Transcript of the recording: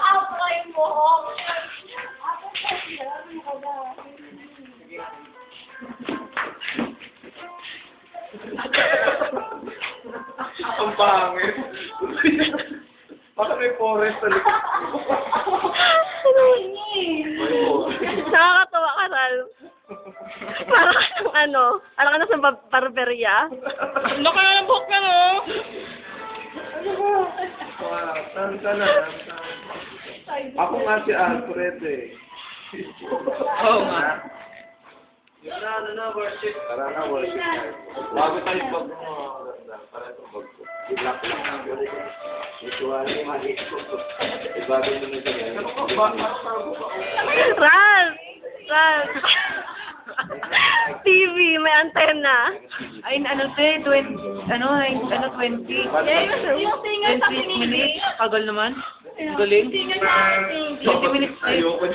Apa yung buhok? Ang pangit. Baka may forest sa likod. Nakakatawa ka, Ral. Parang parang ka na sa barberia. Laki na ng buhok na, no? Wow, sana. Ako nga si Alfred eh. Oo nga. Yung na, worship. Tara na, worship tayo. Bago tayo bag mo, para itong bag ko. I-block lang ang galing. Ito yung maliit ko. Bago mo na ganyan. Ral! TV, may antena. Ay, ano to eh, 20. Yung singer sa 20 minutes. Tagal naman. Galing. 20 minutes. Ayoko.